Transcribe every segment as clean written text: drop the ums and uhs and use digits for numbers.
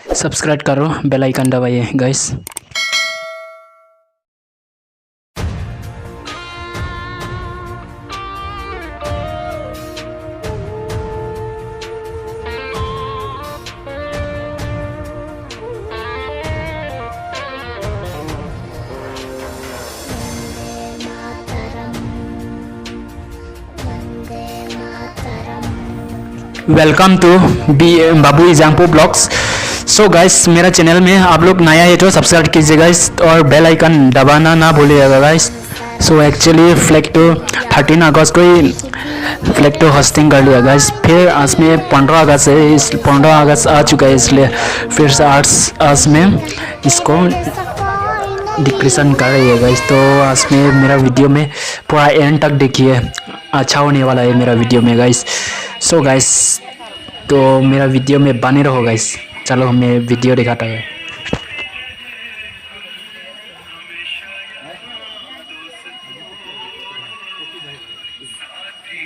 Subscribe करो, bell icon दबाइए guys. Welcome to Babu example blogs. So guys, मेरा channel में आप लोग नया है तो सब्सक्राइब कीजिए गाइस और बेल आइकन दबाना ना भूलिएगा गाइस। सो एक्चुअली फ्लैग तो 13 अगस्त को ही फ्लैग तो होस्टिंग कर लिया गाइस। फिर आज में 15 अगस्त है, इस 15 अगस्त आ चुका है, इसलिए फिर से आज में इसको डिक्रेशन कर रही है गाइस। तो आज में मेरा वीडियो में पूरा एंड तक देखिए, अच्छा होने वाला है मेरा वीडियो में गाइस। सो गाइस, तो मेरा वीडियो में बने रहो गाइस। चलो हमें वीडियो दिखाता है।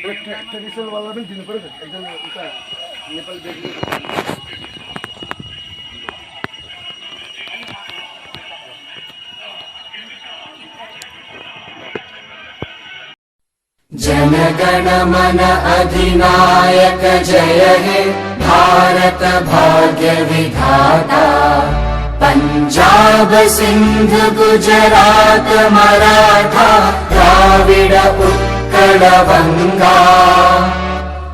ट्रेडिशनल वाला भी दिन पर एकदम उनका नेपाल बेग जन गण मन अधिनायक जय हे भारत भाग्य विधाता। पंजाब सिंध गुजरात मराठा द्राविड उत्कल बंगा।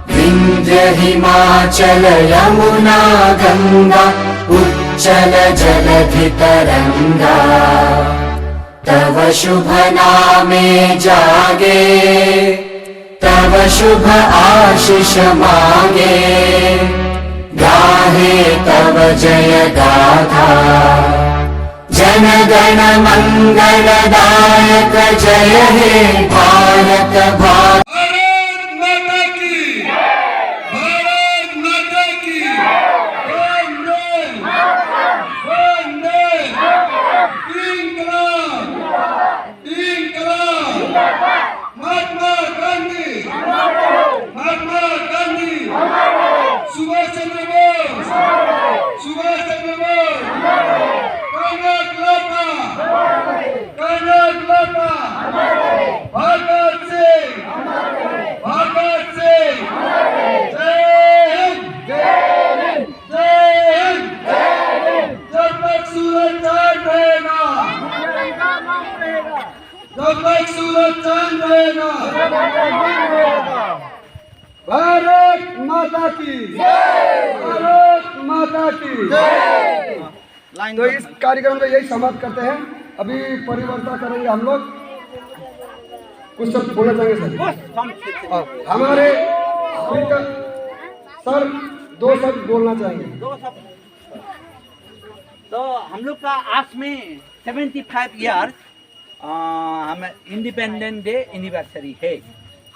विंध्य हिमाचल यमुना गंगा उच्चल जलधि तरंगा। तव शुभ नामे जागे, तव शुभ आशीष मांगे। गाहे तव जय गाथा, जन गण मंगलदायक जय हे भारत भाग्य। भारत माता की जय, भारत माता की जय। तो इस कार्यक्रम को यही समाप्त करते हैं। अभी परिवर्तन करेंगे हम लोग। कुछ शब्द बोलना चाहेंगे सर? हमारे सर 2 शब्द बोलना चाहेंगे। 2 शब्द। तो हम लोग का आज में 75 ईयर्स हम इंडिपेंडेंट डे एनिवर्सरी है।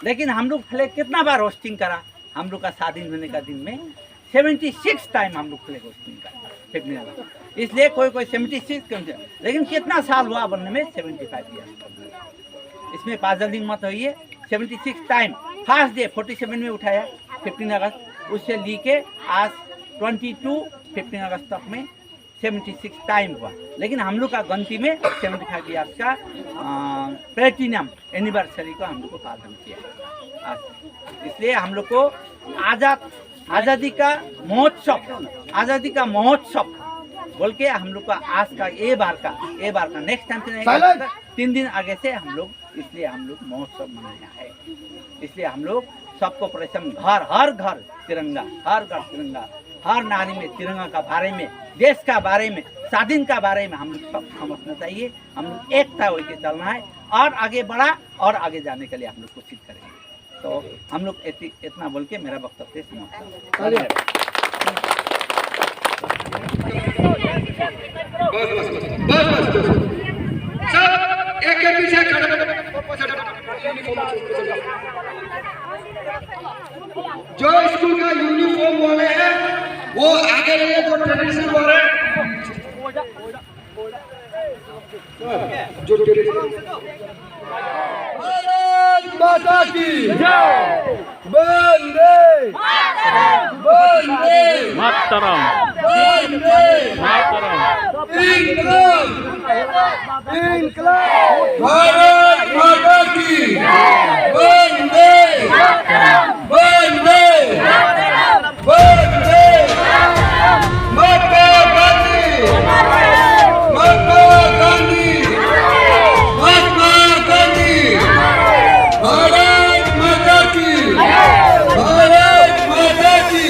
लेकिन हम लोग फ्लैग कितना बार होस्टिंग करा? हम लोग का स्वाधीन होने का दिन में 76 टाइम हम लोग फ्लैग होस्टिंग करा। इसलिए कोई 76 क्यों, लेकिन कितना साल हुआ बनने में? 75 ईयर्स। इसमें पाजल्दी मत होइए। 76 टाइम फर्स्ट डे 47 में उठाया 15 अगस्त, उससे लेके आज 15 अगस्त तक में 76 टाइम हुआ। लेकिन हम लोग का गणती में 75 ईयर्स का प्लेटिनम एनिवर्सरी को हम लोग को पालन किया आज। इसलिए हम लोग को आज़ादी का महोत्सव बोल के हम लोग का आज का ये बार का नेक्स्ट टाइम से 3 दिन आगे से हम लोग, इसलिए हम लोग महोत्सव मनाया है। इसलिए हम लोग सबको परिश्रम, हर घर तिरंगा, हर नारी में तिरंगा का बारे में, देश का बारे में, स्वाधीन का बारे में हम लोग सब समझना चाहिए। हम लोग एकता होकर चलना है और आगे बढ़ा और आगे जाने के लिए हम लोग कोशिश करेंगे। तो हम लोग इतना बोल के मेरा वक्तव्य समाप्त करते हैं। एक के पीछे जो स्कूल का यूनिफॉर्म वाले हैं वो आगे रहिए, जो ट्रेडिशनल वाले जो भारत माता की जय, वंदे मातरम, वंदे इनकलाब भारत माता की वंदे वंदे वंदे महात्मा गांधी महात्मा गांधी महात्मा गांधी भारत माता की भारत माता की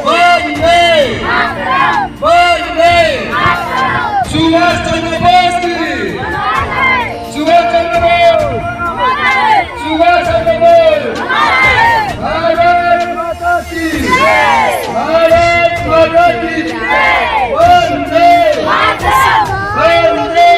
वंदे वंदे सुभाष चंद्र बोस की सुभाष चंद्र बोस सुभाष चंद्र बोस भारत माता की भारत माता की वंदे वंदे वंदे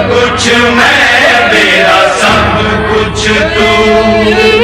कुछ मैं मेरा सब कुछ तू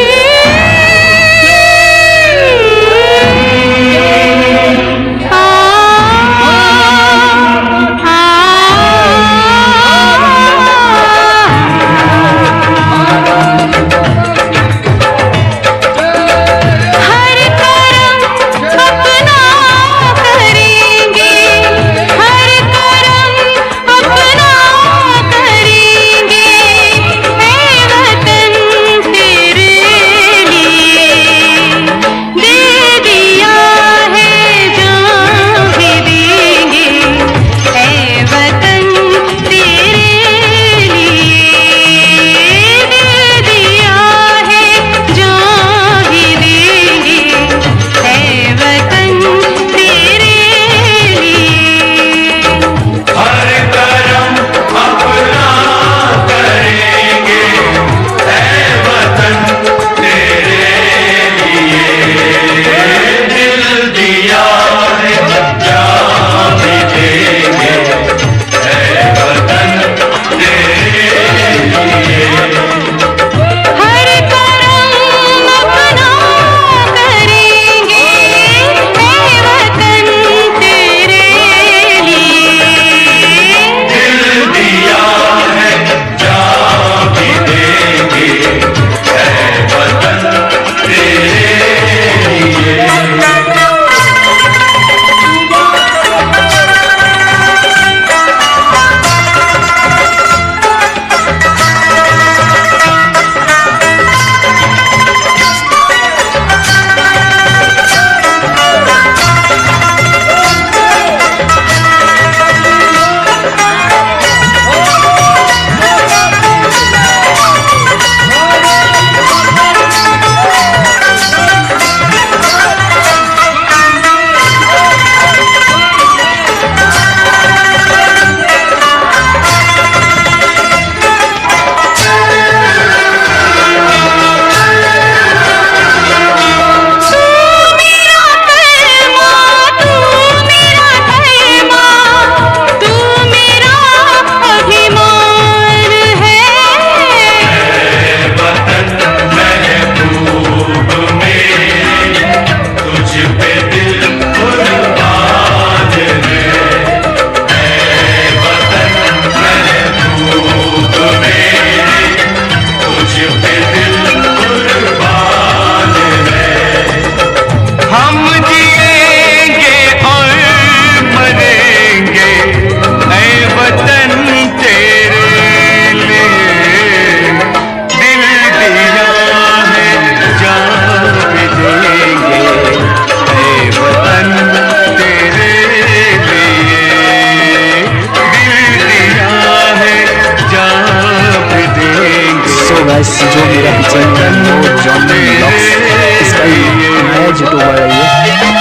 गाइस, जो मेरा पीछे है वो जॉन ब्लॉग्स, इसका नया यूट्यूबर है ये।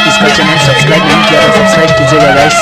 इसका चैनल सब्सक्राइब नहीं किया तो सब्सक्राइब कीजिएगा गाइस।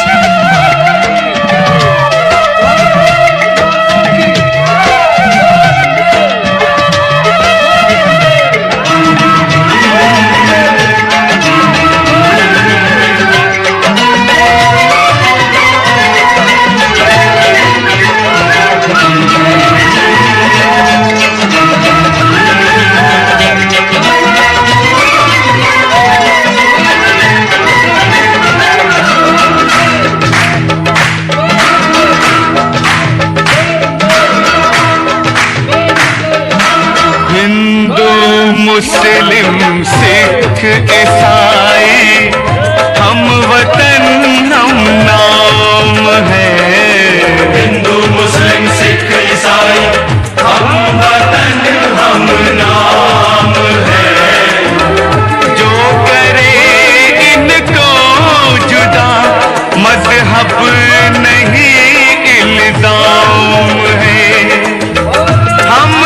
मुस्लिम सिख ईसाई हम वतन हम नाम है। हिंदू मुस्लिम सिख ईसाई हम वतन हम नाम है। जो करे इनको जुदा मजहब नहीं इल्जाम है। हम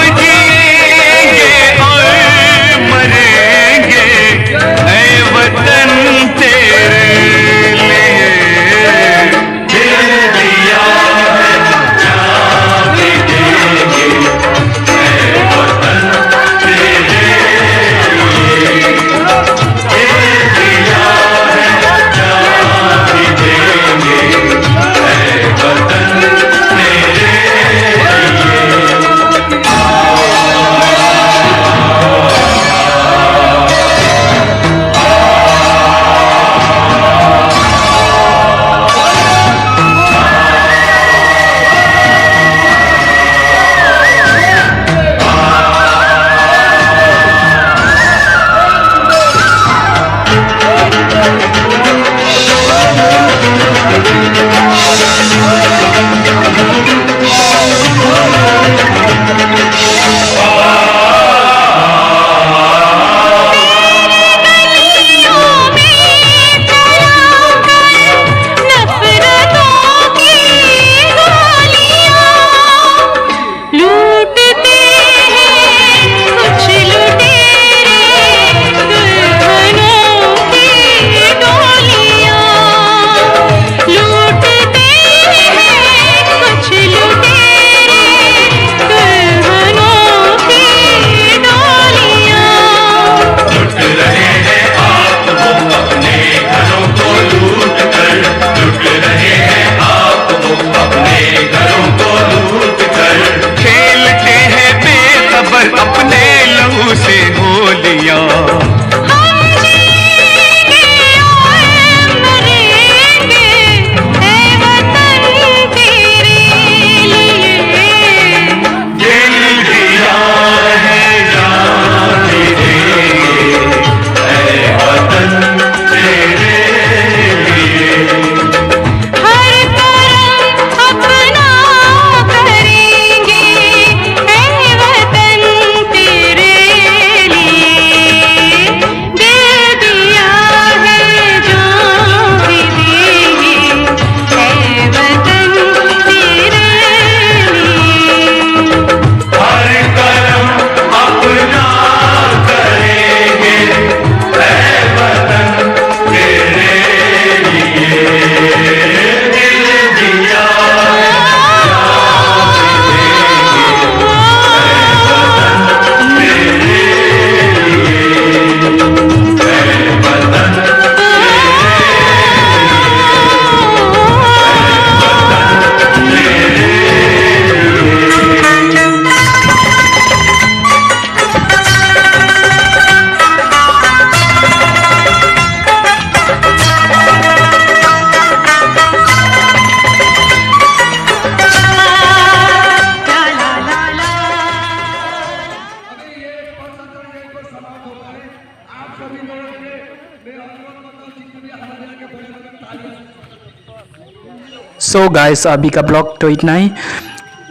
सो गाइस, अभी का ब्लॉग तो इतना ही।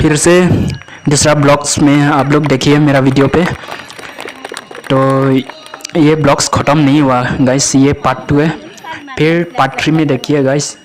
फिर से दूसरा ब्लॉग्स में आप लोग देखिए मेरा वीडियो पे। तो ये ब्लॉग्स ख़त्म नहीं हुआ गाइस, ये पार्ट 2 है। फिर पार्ट 3 में देखिए गाइस।